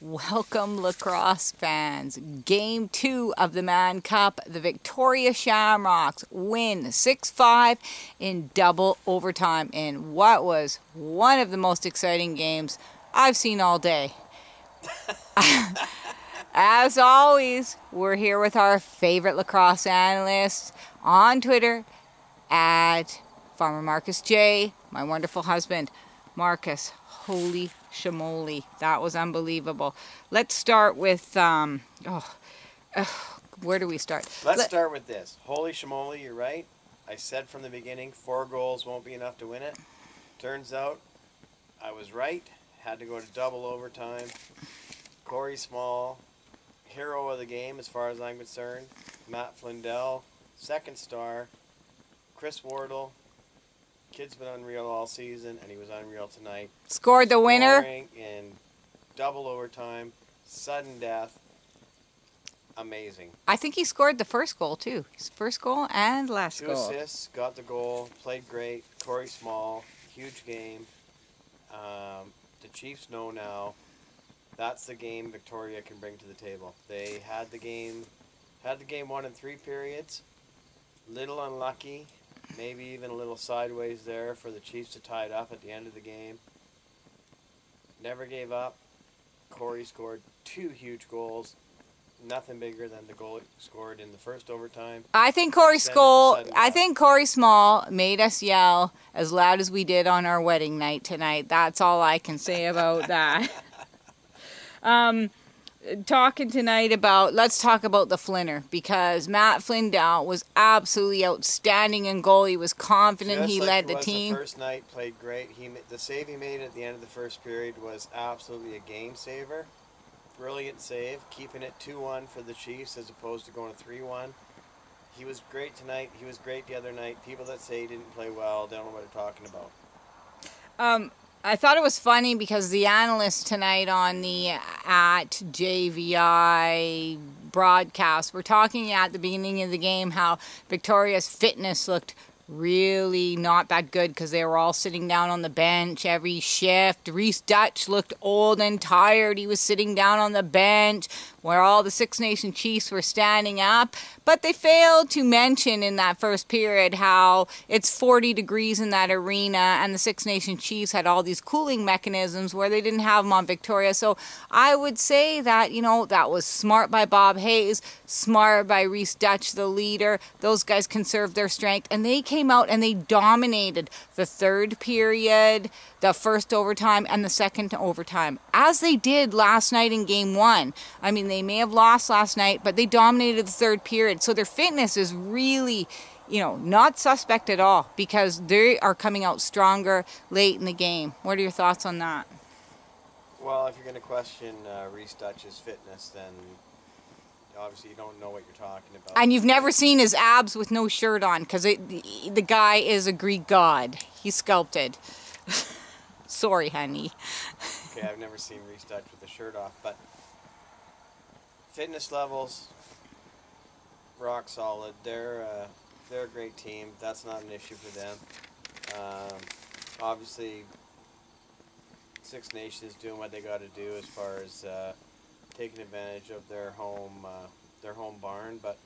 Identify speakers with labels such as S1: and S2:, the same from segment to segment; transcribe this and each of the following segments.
S1: Welcome, lacrosse fans. Game 2 of the Mann Cup. The Victoria Shamrocks win 6-5 in double overtime in what was one of the most exciting games I've seen all day. As always, we're here with our favorite lacrosse analysts on Twitter at Farmer Marcus J, my wonderful husband, Marcus. Holy shamoly, that was unbelievable. Let's start with, where do we start?
S2: Let's start with this. Holy shamoly, you're right. I said from the beginning, 4 goals won't be enough to win it. Turns out, I was right. Had to go to double overtime. Corey Small, hero of the game as far as I'm concerned. Matt Flindell, second star. Chris Wardle, kid's been unreal all season, and he was unreal tonight.
S1: Scored the winner.
S2: Scoring in double overtime, sudden death. Amazing.
S1: I think he scored the first goal, too. His first goal and last
S2: 2
S1: goal.
S2: assists, got the goal, played great. Corey Small, huge game. The Chiefs know now that's the game Victoria can bring to the table. They had the game won in 3 periods. Little unlucky. Maybe even a little sideways there for the Chiefs to tie it up at the end of the game. Never gave up. Corey scored 2 huge goals. Nothing bigger than the goal he scored in the first overtime.
S1: I think Corey Small made us yell as loud as we did on our wedding night tonight. That's all I can say about that. Talking tonight about, let's talk about the Flinner, because Matt Flindell was absolutely outstanding in goal. He was confident.
S2: Just
S1: he
S2: like
S1: led
S2: the
S1: the team.
S2: The first night, played great. The save he made at the end of the first period was absolutely a game saver. Brilliant save, keeping it 2-1 for the Chiefs as opposed to going to 3-1. He was great tonight. He was great the other night. People that say he didn't play well don't know what they're talking about.
S1: I thought it was funny because the analysts tonight on the at JVI broadcast were talking at the beginning of the game how Victoria's fitness looked really not that good because they were all sitting down on the bench every shift. Reese Dutch looked old and tired. He was sitting down on the bench where all the Six Nation Chiefs were standing up. But they failed to mention in that first period how it's 40 degrees in that arena and the Six Nation Chiefs had all these cooling mechanisms where they didn't have them on Victoria. So I would say that, that was smart by Bob Hayes, smart by Reese Dutch, the leader. Those guys conserved their strength, and they came out and they dominated the third period, the first overtime, and the second overtime, as they did last night in Game 1. I mean, they may have lost last night, but they dominated the third period. So their fitness is really, not suspect at all because they are coming out stronger late in the game. What are your thoughts on that?
S2: Well, if you're going to question Reese Dutch's fitness, then obviously you don't know what you're talking about.
S1: And you've never seen his abs with no shirt on because the guy is a Greek god. He's sculpted. Sorry, honey.
S2: Okay, I've never seen Reese Dutch with the shirt off, but fitness levels, rock solid. They're a great team. That's not an issue for them. Obviously, Six Nations doing what they got to do as far as taking advantage of their home barn, but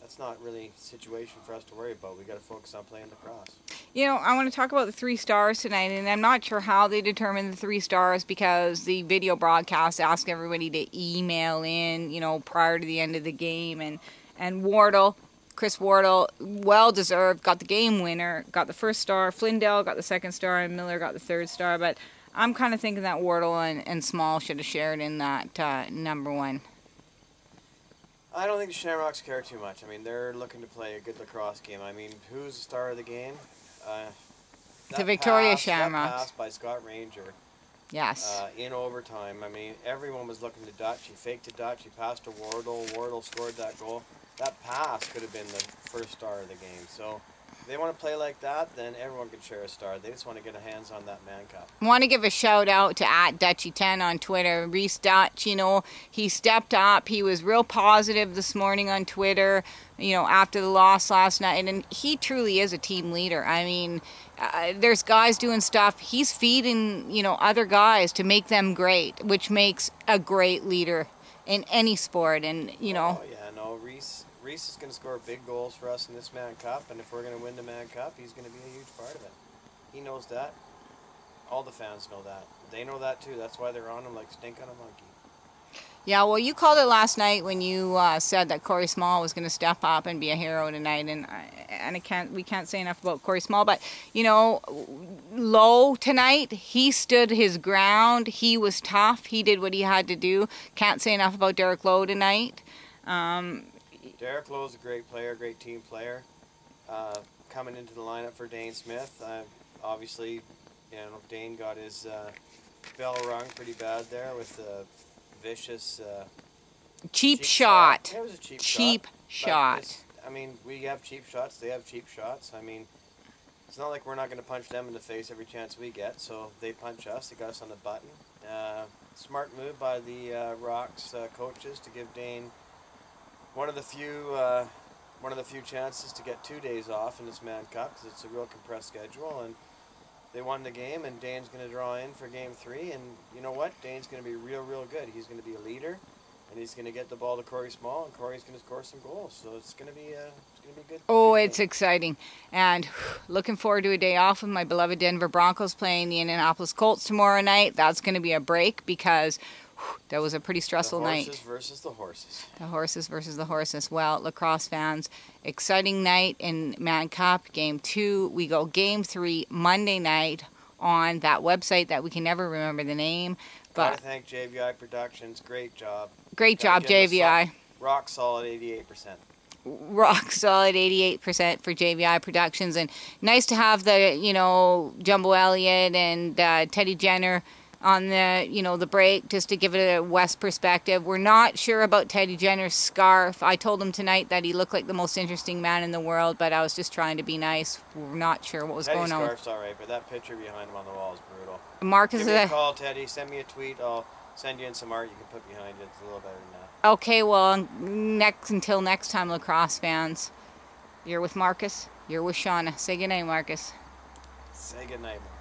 S2: that's not really a situation for us to worry about. We got to focus on playing lacrosse.
S1: I want to talk about the 3 stars tonight, and I'm not sure how they determined the 3 stars because the video broadcast asked everybody to email in, prior to the end of the game, and Wardle, Chris Wardle, well-deserved, got the game winner, got the first star. Flindell got the second star, and Miller got the third star, but I'm kind of thinking that Wardle and Small should have shared in that number 1.
S2: I don't think the Shamrocks care too much. I mean, they're looking to play a good lacrosse game. I mean, who's the star of the game?
S1: The Victoria Shamrocks.
S2: That pass by Scott Ranger.
S1: Yes.
S2: In overtime. I mean, everyone was looking to Dutch. He faked to Dutch. He passed to Wardle. Wardle scored that goal. That pass could have been the first star of the game. So they want to play like that, then everyone can share a star. They just want to get a hands on that Mann Cup.
S1: I want to give a shout out to @Dutchy10 on Twitter. Reese Dutch, you know, he stepped up. He was real positive this morning on Twitter, you know, after the loss last night. And he truly is a team leader. I mean, there's guys doing stuff. He's feeding, you know, other guys to make them great, which makes a great leader in any sport. And, you know.
S2: Oh, yeah, no, Reese is going to score big goals for us in this Mann Cup, and if we're going to win the Mann Cup, he's going to be a huge part of it. He knows that. All the fans know that. They know that too. That's why they're on him like stink on a monkey.
S1: Yeah, well, you called it last night when you said that Corey Small was going to step up and be a hero tonight, and we can't say enough about Corey Small. But you know, Lowe tonight, he stood his ground. He was tough. He did what he had to do. Can't say enough about Derek Lowe tonight.
S2: Derek Lowe's a great player, great team player. Coming into the lineup for Dane Smith, obviously, you know, Dane got his bell rung pretty bad there with a vicious
S1: cheap shot.
S2: Yeah, it was a
S1: cheap shot.
S2: I mean, we have cheap shots. They have cheap shots. I mean, it's not like we're not going to punch them in the face every chance we get. So they punch us. They got us on the button. Smart move by the Rocks coaches to give Dane one of the few chances to get 2 days off in this Mann Cup, because it's a real compressed schedule, and they won the game, and Dane's going to draw in for Game 3, and you know what? Dane's going to be real good. He's going to be a leader, and he's going to get the ball to Corey Small, and Corey's going to score some goals, so it's going to be good.
S1: Oh,
S2: good
S1: it's
S2: game.
S1: exciting, and looking forward to a day off with my beloved Denver Broncos playing the Indianapolis Colts tomorrow night. That's going to be a break because that was a pretty stressful night.
S2: The horses versus the horses.
S1: The horses versus the horses. Well, lacrosse fans, exciting night in Mann Cup. Game 2. We go Game 3 Monday night on that website that we can never remember the name. But
S2: gotta thank JVI Productions. Great job.
S1: Great job, JVI.
S2: Rock solid 88%.
S1: Rock solid 88% for JVI Productions. And nice to have the, you know, Jumbo Elliott and Teddy Jenner on the, you know, the break, just to give it a West perspective. We're not sure about Teddy Jenner's scarf. I told him tonight that he looked like the most interesting man in the world, but I was just trying to be nice. We're not sure what was going on.
S2: Teddy's scarf's all right, but that picture behind him on the wall is brutal.
S1: Marcus,
S2: give me a call, Teddy. Send me a tweet. I'll send you in some art you can put behind it. It's a little better than that.
S1: Okay, well, until next time, lacrosse fans. You're with Marcus. You're with Shawna. Say goodnight, Marcus.
S2: Say goodnight, Marcus.